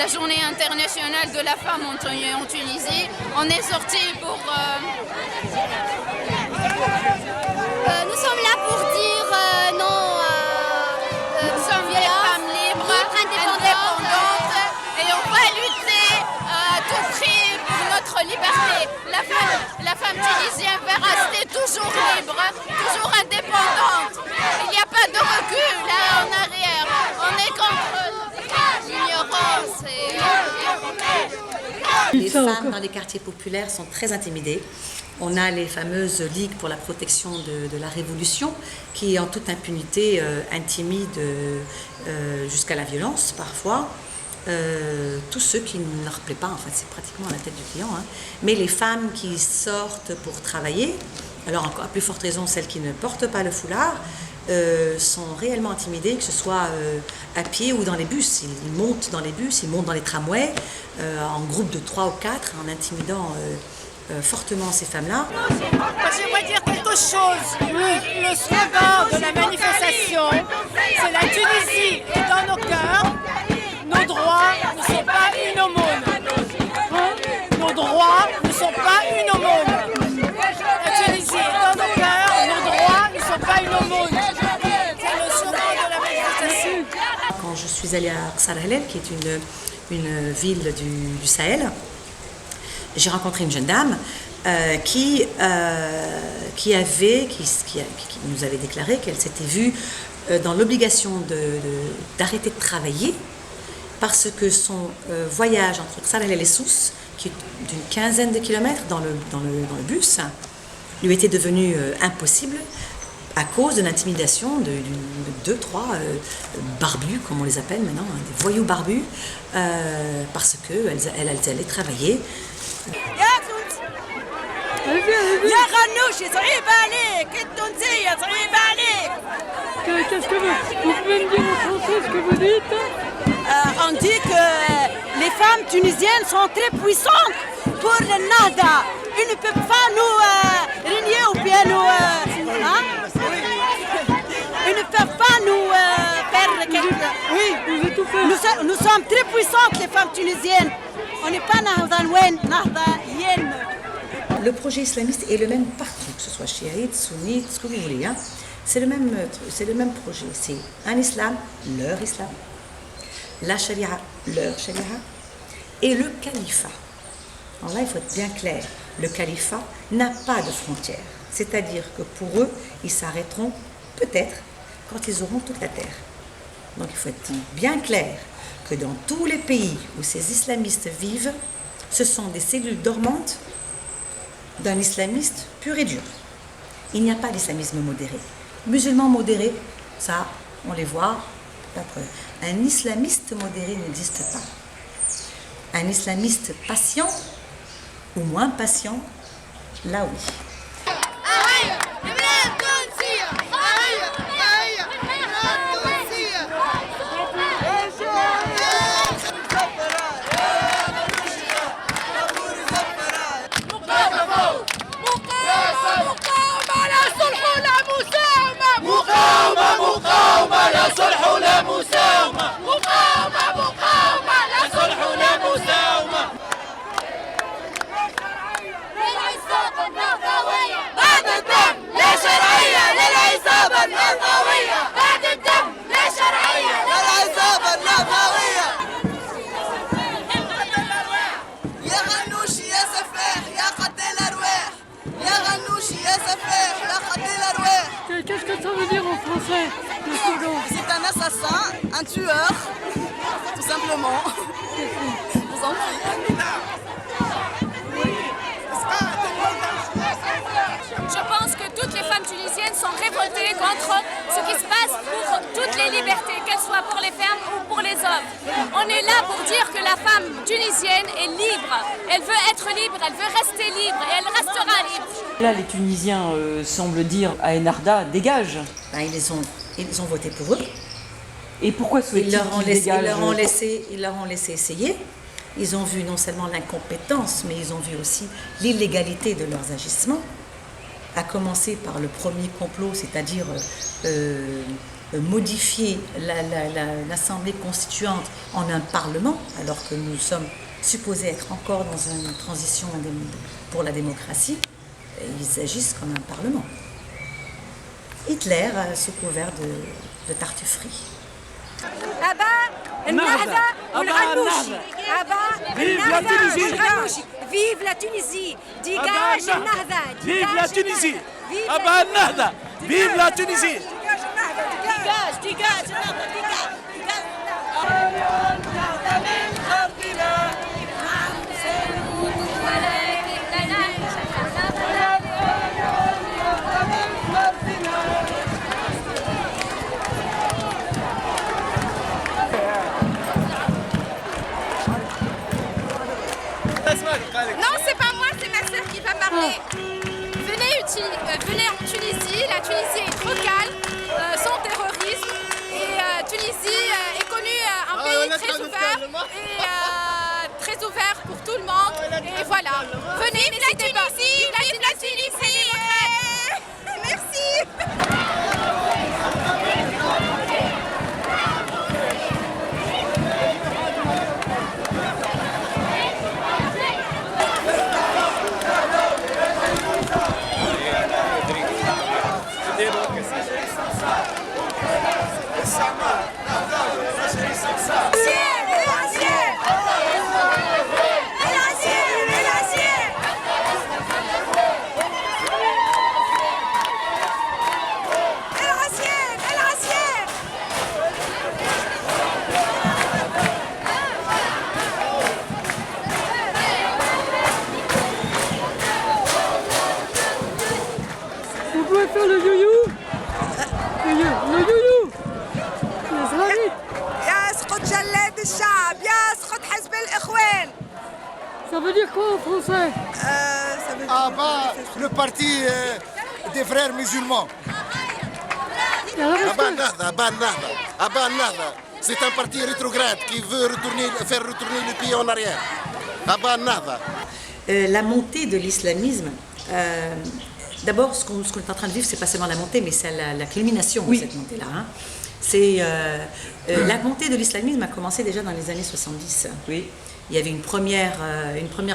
la journée internationale de la femme en Tunisie. On est sorti pour... nous sommes là pour dire non nous sommes des femmes libres, indépendantes, et on va lutter à tout prix pour notre liberté. La femme tunisienne va rester toujours libre, toujours indépendante. Il n'y a pas de recul là en arrière. On est contre l'ignorance. Les femmes dans les quartiers populaires sont très intimidées. On a les fameuses ligues pour la protection de la révolution qui, en toute impunité, intimident jusqu'à la violence parfois. Tous ceux qui ne leur plaît pas, en fait, c'est pratiquement à la tête du client. Hein. Mais les femmes qui sortent pour travailler, alors encore à plus forte raison celles qui ne portent pas le foulard, sont réellement intimidées, que ce soit à pied ou dans les bus. Ils montent dans les bus, ils montent dans les tramways, en groupe de 3 ou 4, en intimidant fortement ces femmes-là. J'aimerais dire quelque chose. Le slogan de la manifestation, c'est la Tunisie est dans nos cœurs. Nos droits ne sont pas une aumône. Nos droits ne sont pas une aumône. La Tunisie est dans nos cœurs. Nos droits ne sont pas une aumône. C'est le slogan de la manifestation. Quand je suis allée à Ksar Helel, qui est une ville du Sahel, j'ai rencontré une jeune dame qui nous avait déclaré qu'elle s'était vue dans l'obligation d'arrêter de travailler parce que son voyage entre Ksar Helel et Sousse, qui est d'une 15aine de kilomètres dans le bus, lui était devenu impossible à cause de l'intimidation de 2-3 barbus, comme on les appelle maintenant, hein, des voyous barbus, parce qu'elles allaient travailler. يا غنوشي صعيب عليك التونسية صعيب عليك. Qu'est-ce que vous pouvez me dire en français ce que vous dites? On dit que les femmes tunisiennes sont très puissantes pour le nada. Ils ne peuvent pas nous régner ou bien nous... Ils ne peuvent pas nous faire quelque... Oui, nous sommes très puissantes les femmes tunisiennes. On n'est pas nahda loin, nahda yen. Le projet islamiste est le même partout, que ce soit chiite, sunnite, ce que vous voulez. Hein. C'est le même projet. C'est un islam, leur islam, la charia, leur charia, et le califat. Alors là, il faut être bien clair. Le califat n'a pas de frontières. C'est-à-dire que pour eux, ils s'arrêteront peut-être quand ils auront toute la terre. Donc il faut être bien clair que dans tous les pays où ces islamistes vivent, ce sont des cellules dormantes d'un islamiste pur et dur. Il n'y a pas d'islamisme modéré. Musulmans modérés, ça, on les voit, la preuve. Un islamiste modéré n'existe pas. Un islamiste patient ou moins patient, là oui. Qu'est-ce que ça veut dire en français, le slogan? C'est un assassin, un tueur, tout simplement. Vous en prie. Je pense que toutes les femmes tunisiennes sont révoltées contre ce qui se passe pour toutes les libertés, qu'elles soient pour les femmes ou pour les hommes. On est là pour dire que la femme tunisienne est libre. Elle veut être libre, elle veut rester libre et elle restera libre. Là, les Tunisiens semblent dire à Enarda, dégage. Ben, ils ont voté pour eux. Et pourquoi souhaitent-ils qu'ils dégagent? Ils leur ont laissé essayer. Ils ont vu non seulement l'incompétence, mais ils ont vu aussi l'illégalité de leurs agissements. À commencer par le premier complot, c'est-à-dire modifier l'Assemblée constituante en un parlement, alors que nous sommes supposés être encore dans une transition pour la démocratie, ils agissent comme un parlement. Hitler sous couvert de tartufferie. Vive la Tunisie! Vive la Tunisie! Dégage Nahda! Vive la Tunisie! Abba Nahda! Vive la Tunisie! Dégage, dégage, dégage! Non, c'est pas moi, c'est ma sœur qui va parler. Venez en Tunisie, la Tunisie est trop calme, sans terrorisme. Et Tunisie est connue un pays très ouvert et très ouvert pour tout le monde. Et voilà, venez, n'hésitez pas. Vive la Tunisie! Merci! Vous pouvez faire le yo-yo? Le yo-yo! Ça veut dire quoi en français? Ah bah, le parti des frères musulmans. Abba Nahda. C'est un parti rétrograde qui veut faire retourner le pays en arrière. Abba Nahda. La montée de l'islamisme, d'abord ce qu'on est en train de vivre, c'est pas seulement la montée, mais c'est la culmination de cette montée-là. Hein. La montée de l'islamisme a commencé déjà dans les années 70. Oui. Il y avait une première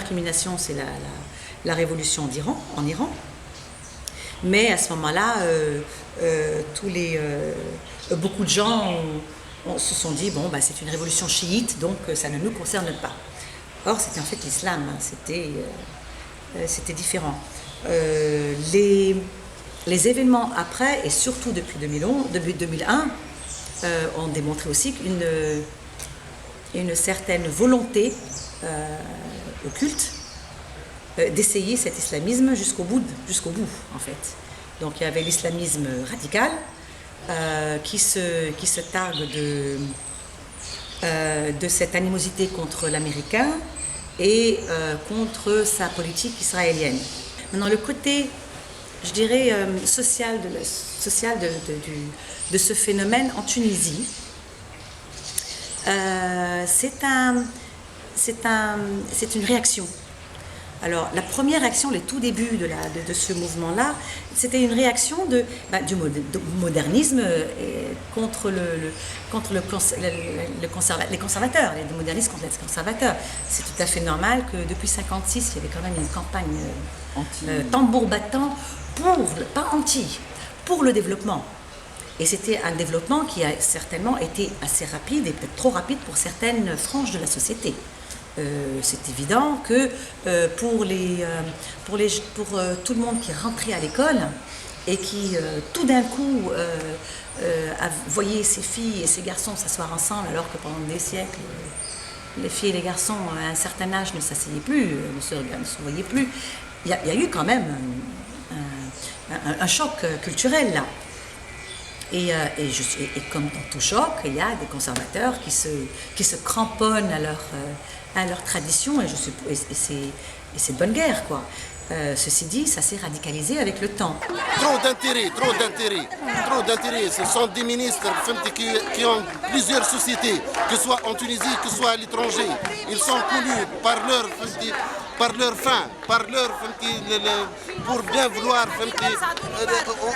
culmination, c'est la révolution en Iran. Mais à ce moment-là, beaucoup de gens se sont dit, bon, bah, c'est une révolution chiite, donc ça ne nous concerne pas. Or, c'était en fait l'islam, c'était différent. Les événements après, et surtout depuis 2001, ont démontré aussi une certaine volonté occulte d'essayer cet islamisme jusqu'au bout en fait. Donc il y avait l'islamisme radical qui se targue de cette animosité contre l'américain et contre sa politique israélienne. Maintenant, le côté, je dirais, social de ce phénomène en Tunisie, c'est une réaction. Alors, la première réaction, les tout débuts de ce mouvement-là, c'était une réaction du modernisme contre les conservateurs, les modernistes contre les conservateurs. C'est tout à fait normal que depuis 1956, il y avait quand même une campagne tambour battant pour le développement. Et c'était un développement qui a certainement été assez rapide et peut-être trop rapide pour certaines franges de la société. C'est évident que pour tout le monde qui rentrait à l'école et qui tout d'un coup voyait ses filles et ses garçons s'asseoir ensemble alors que pendant des siècles les filles et les garçons à un certain âge ne s'asseyaient plus, ne se voyaient plus, il y a eu quand même un choc culturel là. Et comme dans tout choc, il y a des conservateurs qui se cramponnent à leur tradition, et c'est de bonne guerre, quoi. Ceci dit, ça s'est radicalisé avec le temps. Trop d'intérêt, trop d'intérêt, trop d'intérêt. Ce sont des ministres qui ont plusieurs sociétés, que ce soit en Tunisie, que ce soit à l'étranger. Ils sont connus par leur fin, pour bien vouloir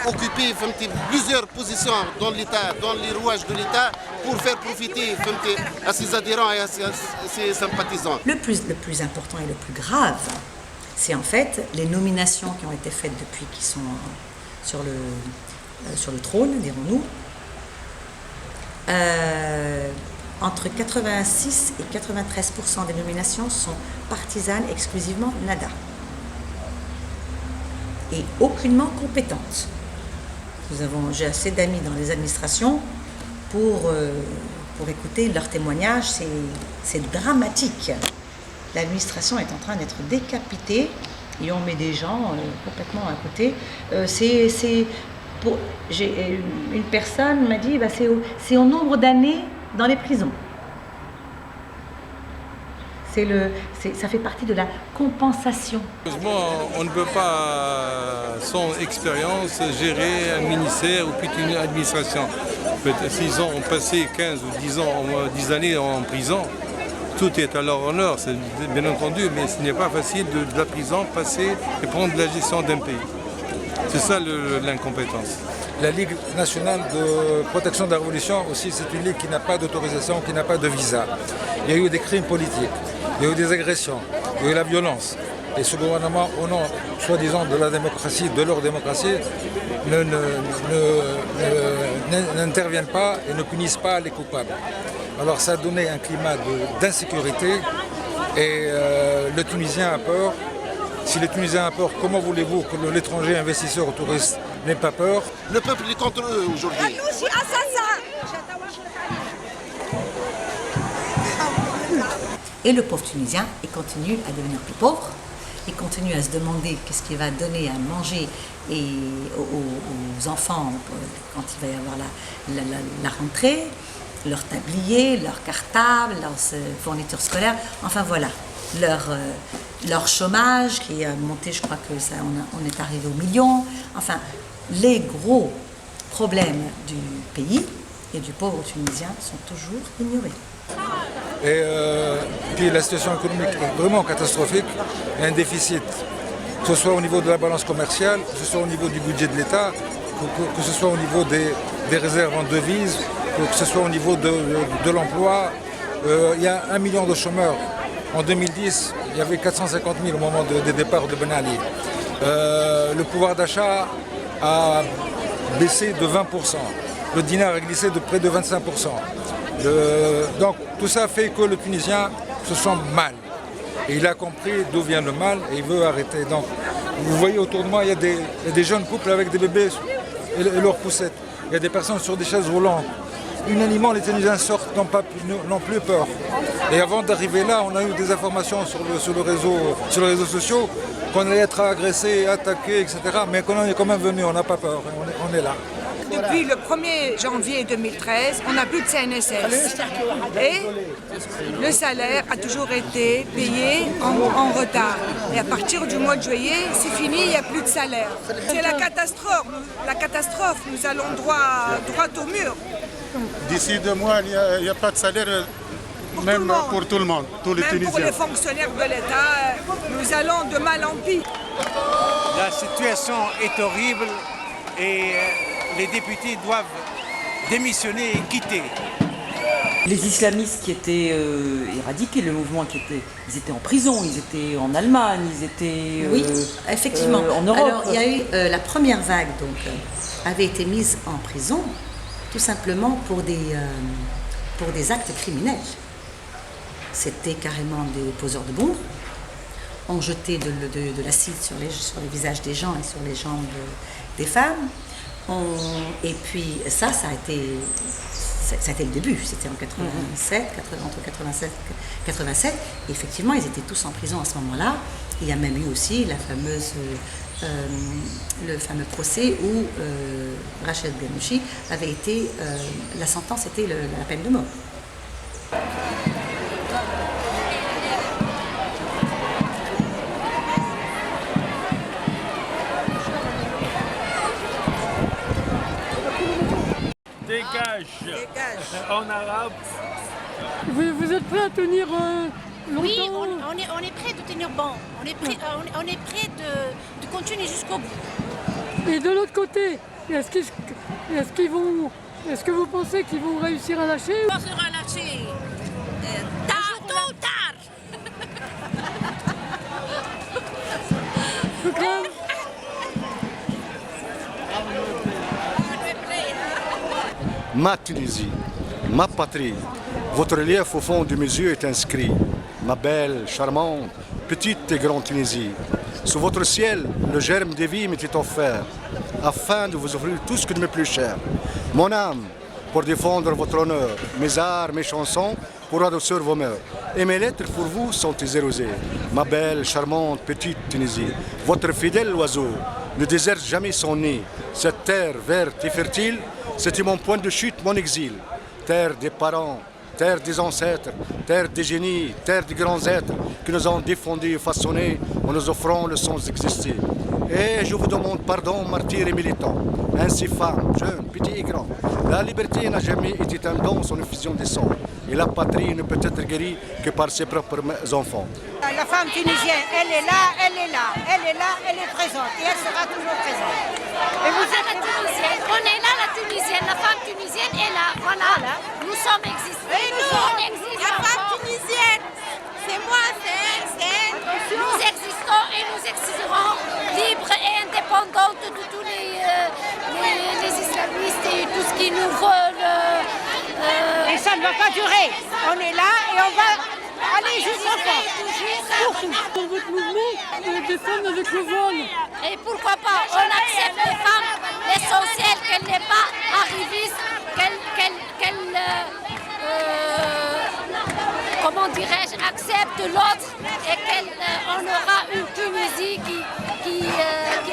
occuper plusieurs positions dans l'État, dans les rouages de l'État, pour faire profiter à ses adhérents et à ses sympathisants. Le plus important et le plus grave, c'est en fait les nominations qui ont été faites depuis qu'ils sont sur le trône, dirons-nous. Entre 86 et 93% des nominations sont partisanes exclusivement nada. Et aucunement compétentes. J'ai assez d'amis dans les administrations pour écouter leurs témoignages, c'est dramatique. L'administration est en train d'être décapitée et on met des gens complètement à côté. Une personne m'a dit c'est au nombre d'années dans les prisons. Ça fait partie de la compensation. Heureusement, on ne peut pas, sans expérience, gérer un ministère ou plutôt une administration. S'ils ont passé 15 ou 10 années en prison, tout est à leur honneur, c'est bien entendu, mais ce n'est pas facile de la prison passer et prendre la gestion d'un pays. C'est ça l'incompétence. La Ligue nationale de protection de la révolution aussi, c'est une ligue qui n'a pas d'autorisation, qui n'a pas de visa. Il y a eu des crimes politiques, il y a eu des agressions, il y a eu la violence. Et ce gouvernement, au nom, soi-disant, de la démocratie, de leur démocratie, n'interviennent pas et ne punissent pas les coupables. Alors ça a donné un climat d'insécurité et le Tunisien a peur. Si les Tunisiens ont peur, comment voulez-vous que l'étranger investisseur ou touriste n'ait pas peur? Le peuple est contre eux aujourd'hui. Et le pauvre Tunisien, il continue à devenir plus pauvre, il continue à se demander qu'est-ce qu'il va donner à manger aux enfants quand il va y avoir la rentrée, leur tablier, leur cartable, leurs fournitures scolaires, enfin voilà. Leur chômage qui a monté, je crois que on est arrivé au million. Enfin, les gros problèmes du pays et du pauvre Tunisien sont toujours ignorés. Et puis la situation économique est vraiment catastrophique. Il y a un déficit, que ce soit au niveau de la balance commerciale, que ce soit au niveau du budget de l'État, que ce soit au niveau des réserves en devises, que ce soit au niveau de l'emploi. Il y a 1 million de chômeurs. En 2010, il y avait 450 000 au moment des départs de Ben Ali. Le pouvoir d'achat a baissé de 20%. Le dinar a glissé de près de 25%. Donc tout ça fait que le Tunisien se sent mal. Et il a compris d'où vient le mal et il veut arrêter. Donc vous voyez autour de moi, il y a des jeunes couples avec des bébés et leurs poussettes. Il y a des personnes sur des chaises roulantes. Unanimement, les Tunisiens sortent, n'ont plus peur. Et avant d'arriver là, on a eu des informations sur les réseaux sociaux qu'on allait être agressé, attaqué, etc. Mais qu'on est quand même venu, on n'a pas peur, on est là. Depuis le 1er janvier 2013, on n'a plus de CNSS. Et le salaire a toujours été payé en retard. Et à partir du mois de juillet, c'est fini, il n'y a plus de salaire. C'est la catastrophe. La catastrophe, nous allons droit au mur. D'ici 2 mois, il n'y a pas de salaire, pour tout le monde, tous les Tunisiens. Pour les fonctionnaires de l'État, nous allons de mal en pis. La situation est horrible et les députés doivent démissionner et quitter. Les islamistes qui étaient éradiqués, le mouvement ils étaient en prison, ils étaient en Allemagne, ils étaient oui, effectivement. En Europe. Alors il y a eu la première vague avait été mise en prison tout simplement pour des actes criminels. C'était carrément des poseurs de bombes. On jetait de l'acide sur les visages des gens et sur les jambes des femmes. Et puis ça a été le début. C'était en 87, entre 87 et 87. Et effectivement, ils étaient tous en prison à ce moment-là. Il y a même eu aussi le fameux procès où Rachid Ghannouchi avait été... la sentence était la peine de mort. en arabe. Vous êtes prêt à tenir longtemps? Oui, on est prêt de tenir bon. On est prêt de continuer jusqu'au bout. Et de l'autre côté, est-ce que vous pensez qu'ils vont réussir à lâcher? On sera lâché tard, tôt ou tard. Ma Tunisie, ma patrie, votre relief au fond de mes yeux est inscrit. Ma belle, charmante, petite et grande Tunisie. Sous votre ciel, le germe des vies m'était offert, afin de vous offrir tout ce que de mes plus cher. Mon âme, pour défendre votre honneur, mes arts, mes chansons, pour adoucir vos mœurs. Et mes lettres pour vous sont érosées. Ma belle, charmante, petite Tunisie, votre fidèle oiseau ne déserte jamais son nid. Cette terre verte et fertile, c'était mon point de chute, mon exil. Terre des parents, terre des ancêtres, terre des génies, terre des grands êtres qui nous ont défendus et façonnés en nous offrant le sens d'exister. Et je vous demande pardon, martyrs et militants, ainsi femmes, jeunes, petits et grands. La liberté n'a jamais été un don sans effusion des sangs. Et la patrie ne peut être guérie que par ses propres enfants. La femme tunisienne, elle est là, elle est là, elle est là, elle est présente et elle sera toujours présente. Et vous êtes la Tunisienne, on est là la Tunisienne, la femme tunisienne est là, voilà. Nous sommes existants. Et nous, la femme tunisienne, c'est moi, c'est elle. Nous existons et nous existerons libres et indépendantes de tous les islamistes et tout ce qui nous veulent. Et ça ne va pas durer. On est là et on va aller jusqu'au fond. Dans votre mouvement, des femmes avec le voile. Et pourquoi pas, on accepte les femmes, l'essentiel qu'elle n'est pas arriviste, comment dirais-je, accepte l'autre et qu'on aura une Tunisie qui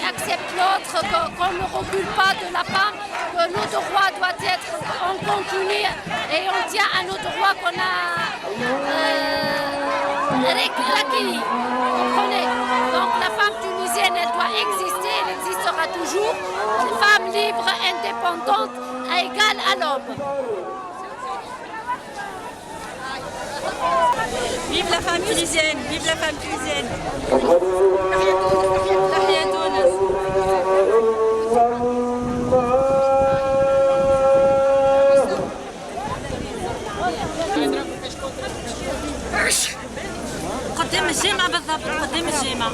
accepte l'autre, qu'on ne recule pas de la femme, que nos droits doivent être, on continue et on tient à nos droits qu'on a acquis. Comprenez? Donc la femme tunisienne, elle doit exister, elle existera toujours. Une femme libre, indépendante, égale à l'homme. Vive la femme tunisienne, vive la femme tunisienne. قدام الجامعة بالضبط، قدام الجامعة.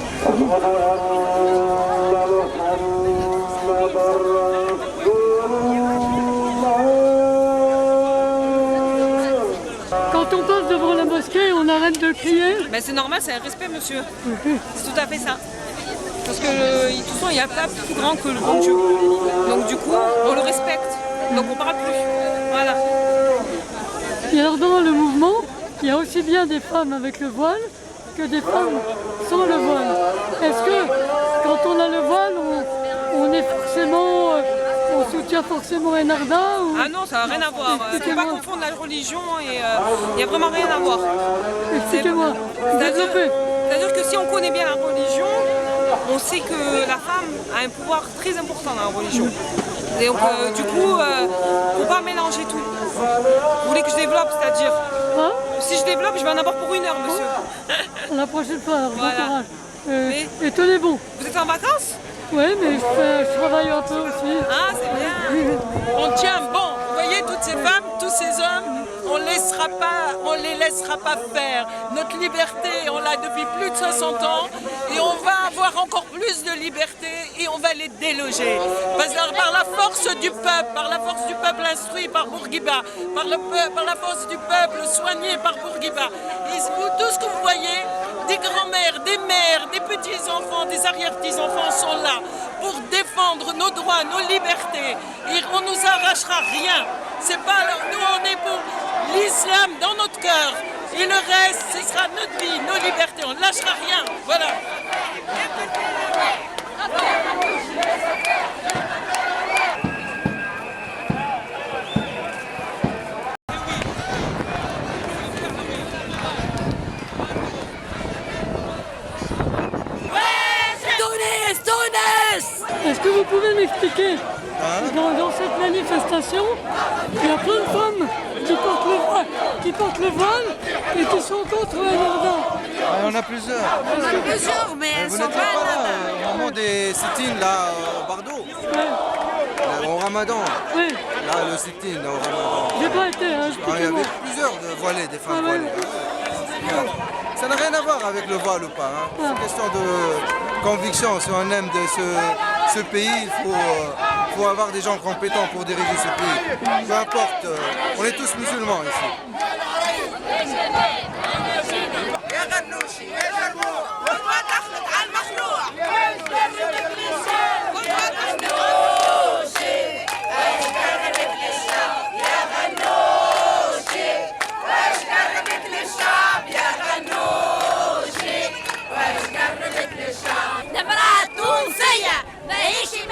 Quand on passe devant la mosquée, on arrête de crier. Ben c'est normal, c'est un respect, monsieur. C'est tout à fait ça. Parce que de toute façon, il n'y a pas plus grand que le bon Dieu. Donc du coup, on le respecte. Donc on parle plus. Voilà. Et alors dans le mouvement, il y a aussi bien des femmes avec le voile que des femmes sans le voile. Est-ce que quand on a le voile, on est forcément, on soutient forcément Enarda ou... Ah non, ça n'a rien à voir. Il ne faut pas confondre la religion et il n'y a vraiment rien à voir. Expliquez-moi. C'est-à-dire que si on connaît bien la religion, on sait que la femme a un pouvoir très important dans la religion. Et donc du coup, il ne faut pas mélanger tout. Vous voulez que je développe, c'est-à-dire si je développe, je vais en avoir pour 1 heure, monsieur. La prochaine fois, alors, voilà. bon courage. Et tenez bon. Vous êtes en vacances? Oui, mais je travaille un peu aussi. Ah, c'est bien. On tient bon. Vous voyez, toutes ces femmes, tous ces hommes, on les laissera pas faire. Notre liberté, on l'a depuis plus de 60 ans et on va avoir encore plus de liberté et on va les déloger. Par la force du peuple instruit par Bourguiba, par la force du peuple soigné par Bourguiba. Et tout ce que vous voyez, des grands-mères, des mères, des petits-enfants, des arrière-petits-enfants sont là pour défendre nos droits, nos libertés. Et on ne nous arrachera rien. C'est pas, nous, on est pour l'islam dans notre cœur. Et le reste, ce sera notre vie, nos libertés. On ne lâchera rien. Voilà. Est-ce que vous pouvez m'expliquer dans cette manifestation, il y a plein de femmes qui portent le voile et qui sont contre le Jourdain. Il y en a plusieurs. mais elles Vous sont n'étiez pas là au moment des sit-ins là au Bardo, au Ramadan. Oui. Là, le sit-in au Ramadan. J'ai pas été, hein, Il y avait plusieurs voilées, des femmes voilées. Ça n'a rien à voir avec le voile ou pas. Hein. C'est une question de conviction. Si on aime ce pays, il faut avoir des gens compétents pour diriger ce pays. Peu importe, on est tous musulmans ici.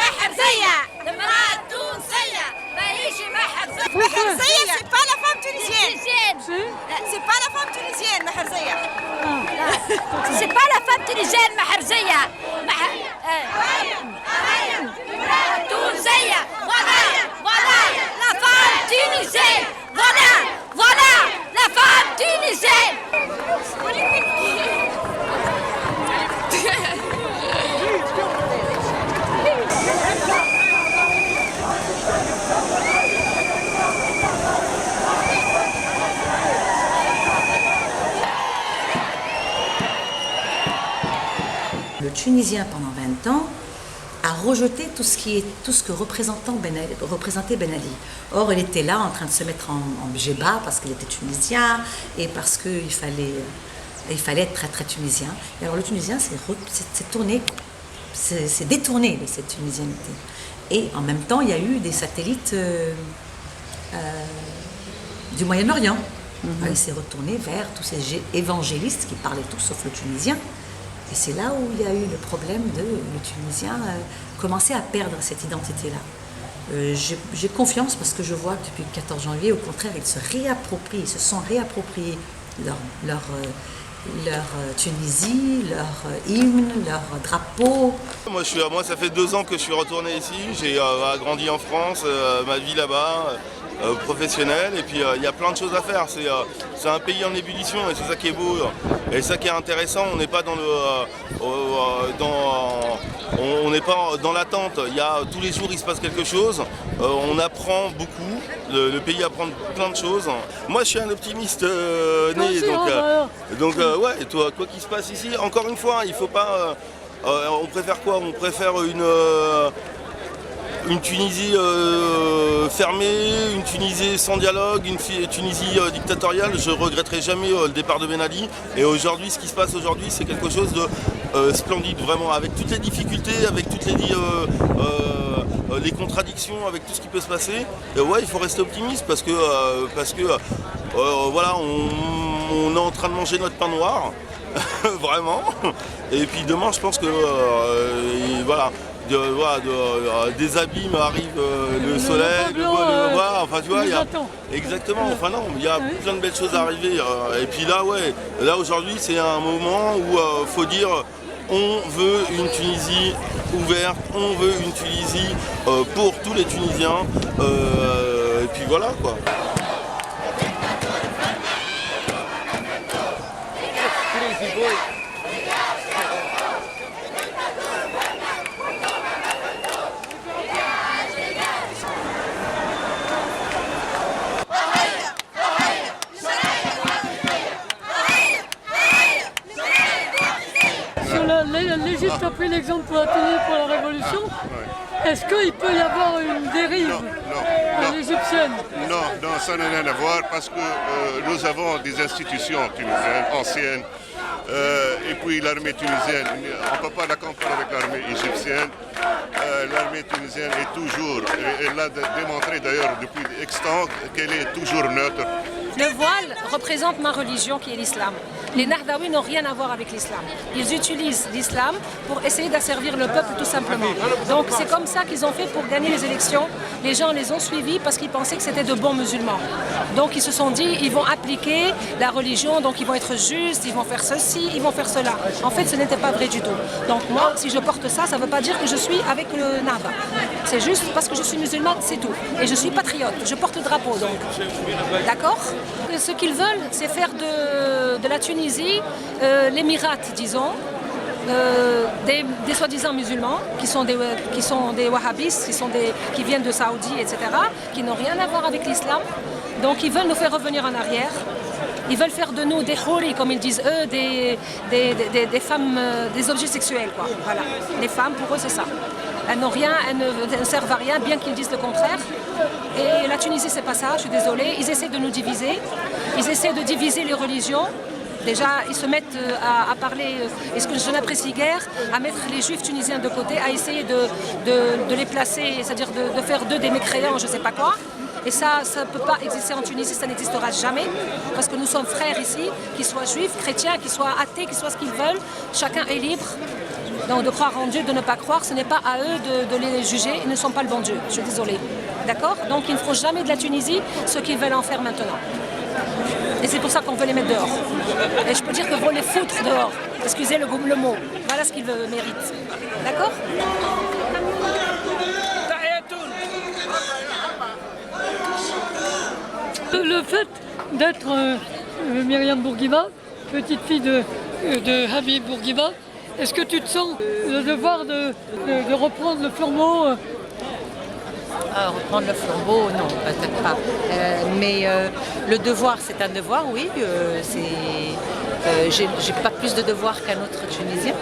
Maherziya, c'est pas la femme tunisienne. C'est pas la femme tunisienne, Maherziya. C'est pas la femme tunisienne, Maherziya. Tunisienne, voilà, la femme tunisienne. Voilà, la femme tunisienne. Le Tunisien, pendant 20 ans, a rejeté tout ce que représentait Ben Ali. Or, il était là en train de se mettre en djebba parce qu'il était tunisien et parce qu'il fallait être très très tunisien. Et alors le Tunisien s'est détourné de cette tunisianité. Et en même temps, il y a eu des satellites du Moyen-Orient. Il s'est retourné vers tous ces évangélistes qui parlaient tout sauf le tunisien. Et c'est là où il y a eu le problème le Tunisien commençait à perdre cette identité-là. J'ai confiance parce que je vois que depuis le 14 janvier, au contraire, ils se sont réappropriés leur Tunisie, leur hymne, leur drapeau. Moi, ça fait 2 ans que je suis retourné ici. J'ai grandi en France, ma vie là-bas, professionnelle. Et puis, il y a plein de choses à faire. C'est un pays en ébullition et c'est ça qui est beau. Et ça qui est intéressant, on n'est pas on n'est pas dans l'attente. Tous les jours, il se passe quelque chose. On apprend beaucoup. Le pays apprend plein de choses. Moi, je suis un optimiste né. Donc, ouais, et toi, quoi qu'il se passe ici, encore une fois, il faut pas. On préfère quoi? On préfère une Tunisie fermée, une Tunisie sans dialogue, une Tunisie dictatoriale. Je ne regretterai jamais le départ de Ben Ali. Et aujourd'hui, ce qui se passe aujourd'hui, c'est quelque chose de splendide, vraiment, avec toutes les difficultés, avec toutes les contradictions, avec tout ce qui peut se passer. Et ouais, il faut rester optimiste parce que voilà, on est en train de manger notre pain noir, vraiment. Et puis demain, je pense que voilà. Des abîmes arrivent, le soleil, le bois, enfin tu vois, exactement, enfin non, il y a plein de belles choses à arriver. Et puis là, ouais, là aujourd'hui c'est un moment où faut dire on veut une Tunisie ouverte, on veut une Tunisie pour tous les Tunisiens, et puis voilà quoi. L'Égypte a pris l'exemple pour la Tunisie pour la Révolution. Est-ce qu'il peut y avoir une dérive égyptienne? Non, ça n'a rien à voir parce que nous avons des institutions tunisiennes anciennes et puis l'armée tunisienne, on ne peut pas la comparer avec l'armée égyptienne. L'armée tunisienne est toujours, elle l'a démontré d'ailleurs depuis Extant, qu'elle est toujours neutre. Le voile représente ma religion qui est l'islam. Les Nahdaouis n'ont rien à voir avec l'islam. Ils utilisent l'islam pour essayer d'asservir le peuple tout simplement. Donc c'est comme ça qu'ils ont fait pour gagner les élections. Les gens les ont suivis parce qu'ils pensaient que c'était de bons musulmans. Donc ils se sont dit, ils vont appliquer la religion, donc ils vont être justes, ils vont faire ceci, ils vont faire cela. En fait, ce n'était pas vrai du tout. Donc moi, si je porte ça, ça ne veut pas dire que je suis avec le Nahda. C'est juste parce que je suis musulmane, c'est tout. Et je suis patriote, je porte le drapeau donc. D'accord ? Ce qu'ils veulent, c'est faire de la Tunisie l'émirat, disons, des soi-disant musulmans qui sont des wahhabistes, qui viennent de Saoudi, etc., qui n'ont rien à voir avec l'islam. Donc ils veulent nous faire revenir en arrière. Ils veulent faire de nous des houri, comme ils disent eux, des femmes, des objets sexuels, quoi. Voilà. Les femmes, pour eux, c'est ça. Elles n'ont rien, elles ne servent à rien, bien qu'ils disent le contraire. Et la Tunisie, c'est pas ça, je suis désolée. Ils essaient de nous diviser. Ils essaient de diviser les religions. Déjà, ils se mettent à parler, et ce que je n'apprécie guère, à mettre les juifs tunisiens de côté, à essayer de les placer, c'est-à-dire de faire d'eux des mécréants, je ne sais pas quoi. Et ça ne peut pas exister en Tunisie, ça n'existera jamais, parce que nous sommes frères ici, qu'ils soient juifs, chrétiens, qu'ils soient athées, qu'ils soient ce qu'ils veulent, chacun est libre. Donc de croire en Dieu, de ne pas croire, ce n'est pas à eux de les juger, ils ne sont pas le bon Dieu, je suis désolée. D'accord ? Donc ils ne feront jamais de la Tunisie ce qu'ils veulent en faire maintenant. Et c'est pour ça qu'on veut les mettre dehors. Et je peux dire que vont les foutre dehors, excusez le mot. Voilà ce qu'ils méritent. D'accord ? Le fait d'être Myriam Bourguiba, petite fille de Habib Bourguiba, est-ce que tu te sens le devoir de reprendre le flambeau Reprendre le flambeau, non, peut-être pas. Mais le devoir, c'est un devoir, oui. J'ai pas plus de devoir qu'un autre Tunisien.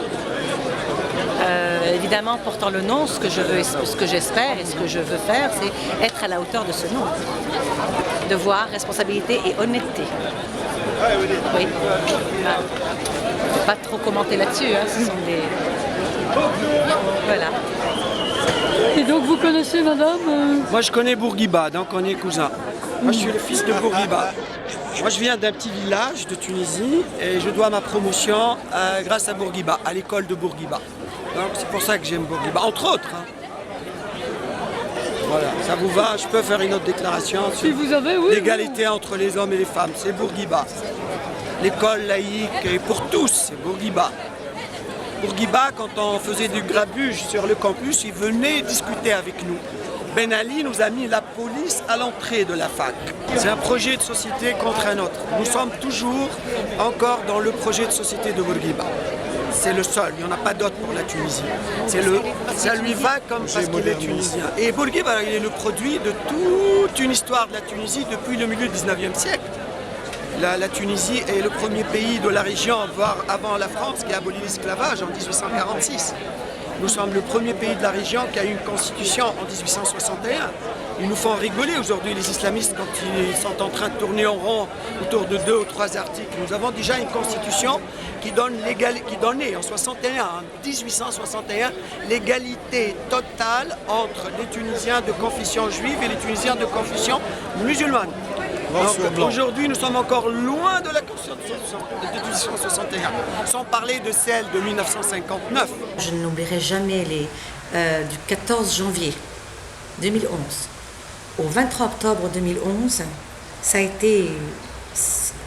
Évidemment, portant le nom, ce que je veux, ce que j'espère et ce que je veux faire, c'est être à la hauteur de ce nom. Devoir, responsabilité et honnêteté. Oui. Je ne peux pas trop commenter là-dessus. Hein. Ce sont des... Voilà. Et donc vous connaissez madame Moi je connais Bourguiba, donc on est cousins. Moi je suis le fils de Bourguiba. Moi je viens d'un petit village de Tunisie et je dois ma promotion grâce à Bourguiba, à l'école de Bourguiba. Donc c'est pour ça que j'aime Bourguiba, entre autres. Hein. Voilà, ça vous va? Je peux faire une autre déclaration sur l'égalité entre les hommes et les femmes. C'est Bourguiba. L'école laïque est pour tous, c'est Bourguiba. Bourguiba, quand on faisait du grabuge sur le campus, il venait discuter avec nous. Ben Ali nous a mis la police à l'entrée de la fac. C'est un projet de société contre un autre. Nous sommes toujours encore dans le projet de société de Bourguiba. C'est le seul, il n'y en a pas d'autre pour la Tunisie. Ça lui va comme parce qu'il est tunisien. Et Bourguiba, il est le produit de toute une histoire de la Tunisie depuis le milieu du 19e siècle. La Tunisie est le premier pays de la région, voire avant la France, qui a aboli l'esclavage en 1846. Nous sommes le premier pays de la région qui a eu une constitution en 1861. Ils nous font rigoler aujourd'hui, les islamistes, quand ils sont en train de tourner en rond autour de 2 ou 3 articles. Nous avons déjà une constitution qui donnait en 1861 l'égalité totale entre les Tunisiens de confession juive et les Tunisiens de confession musulmane. Aujourd'hui, nous sommes encore loin de la Constitution de 1861, sans parler de celle de 1959. Je n'oublierai jamais du 14 janvier 2011 au 23 octobre 2011, ça a été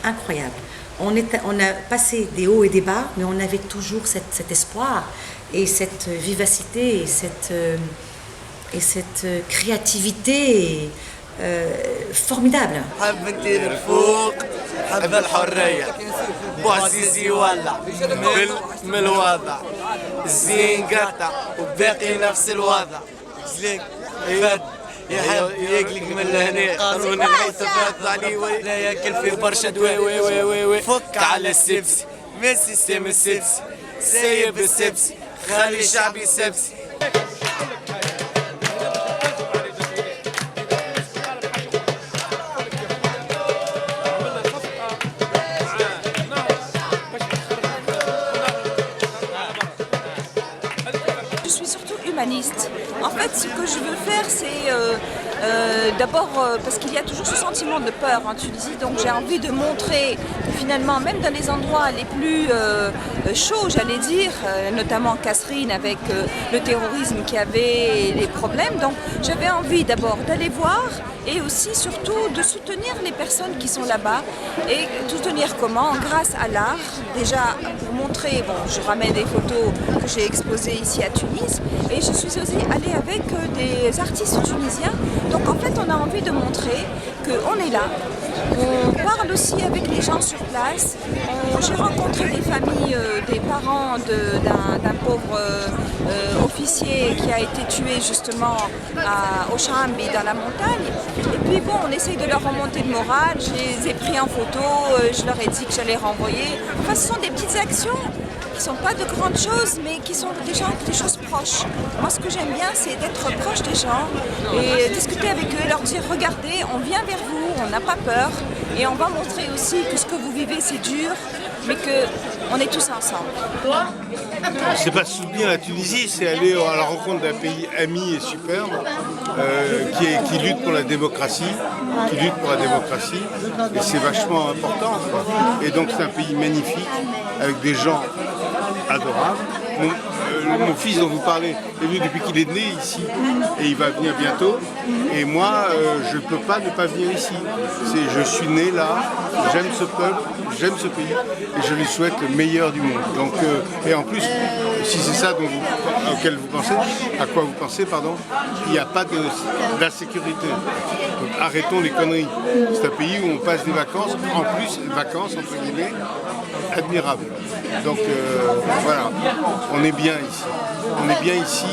incroyable. On a passé des hauts et des bas, mais on avait toujours cet espoir et cette vivacité et cette créativité formidable. حبتي الفوق حب الحرية بوعزيزي ولع من الوضع الزين قطع وباقي نفس الوضع زليك فد يقلق من لهنا قانون العيد فات علي لا ياكل في برشا دواء فك على السبسي من السيستم السبسي سايب السبسي خلي الشعب يسبسي. En fait, ce que je veux faire, c'est D'abord parce qu'il y a toujours ce sentiment de peur en Tunisie, donc j'ai envie de montrer finalement, même dans les endroits les plus chauds, j'allais dire, notamment Kasserine avec le terrorisme qui avait des problèmes. Donc j'avais envie d'abord d'aller voir et aussi surtout de soutenir les personnes qui sont là-bas. Et soutenir comment? Grâce à l'art, déjà pour montrer, bon, je ramène des photos que j'ai exposées ici à Tunis et je suis aussi allée avec des artistes tunisiens. Donc en fait on a envie de montrer qu'on est là. On parle aussi avec les gens sur place. J'ai rencontré des familles, des parents d'un pauvre officier qui a été tué justement au Chambi dans la montagne. Et puis bon, on essaye de leur remonter le moral. Je les ai pris en photo, je leur ai dit que j'allais renvoyer. Enfin, ce sont des petites actions qui ne sont pas de grandes choses, mais qui sont des choses proches. Moi, ce que j'aime bien, c'est d'être proche des gens et discuter avec eux, leur dire, regardez, on vient vers vous, on n'a pas peur et on va montrer aussi que ce que vous vivez, c'est dur, mais qu'on est tous ensemble. C'est pas soutenir la Tunisie, c'est aller à la rencontre d'un pays ami et superbe qui lutte pour la démocratie, et c'est vachement important, quoi. Et donc c'est un pays magnifique, avec des gens adorables. Mon fils dont vous parlez est venu depuis qu'il est né ici et il va venir bientôt. Et moi, je ne peux pas ne pas venir ici. Je suis né là, j'aime ce peuple, j'aime ce pays et je lui souhaite le meilleur du monde. Donc, et en plus, si c'est ça auquel vous pensez, à quoi vous pensez, pardon, il n'y a pas d'insécurité. Donc arrêtons les conneries. C'est un pays où on passe des vacances, en plus, vacances entre guillemets, admirables. Donc voilà, on est bien ici. On est bien ici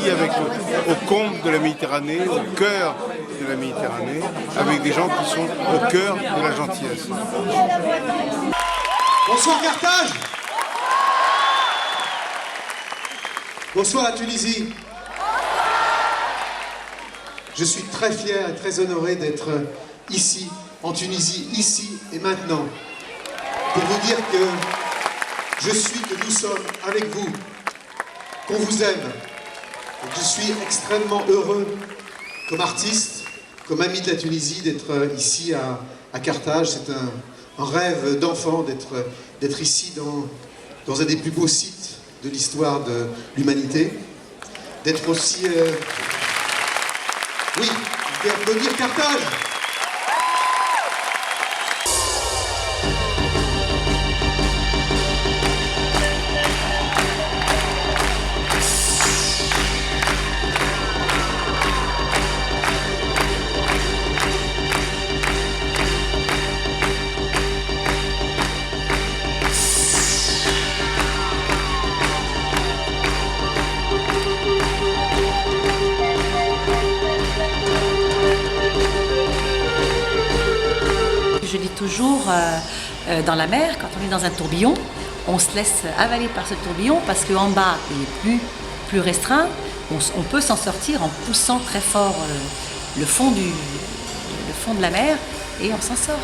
au comble de la Méditerranée, au cœur de la Méditerranée, avec des gens qui sont au cœur de la gentillesse. Bonsoir Carthage. Bonsoir la Tunisie. Je suis très fier et très honoré d'être ici, en Tunisie, ici et maintenant, pour vous dire que nous sommes avec vous, qu'on vous aime. Et je suis extrêmement heureux, comme artiste, comme ami de la Tunisie, d'être ici à Carthage. C'est un rêve d'enfant d'être ici dans un des plus beaux sites de l'histoire de l'humanité. D'être aussi... Oui, je vais applaudir Carthage. Je dis toujours, dans la mer, quand on est dans un tourbillon, on se laisse avaler par ce tourbillon parce qu'en bas, il est plus restreint. On peut s'en sortir en poussant très fort le fond de la mer et on s'en sort.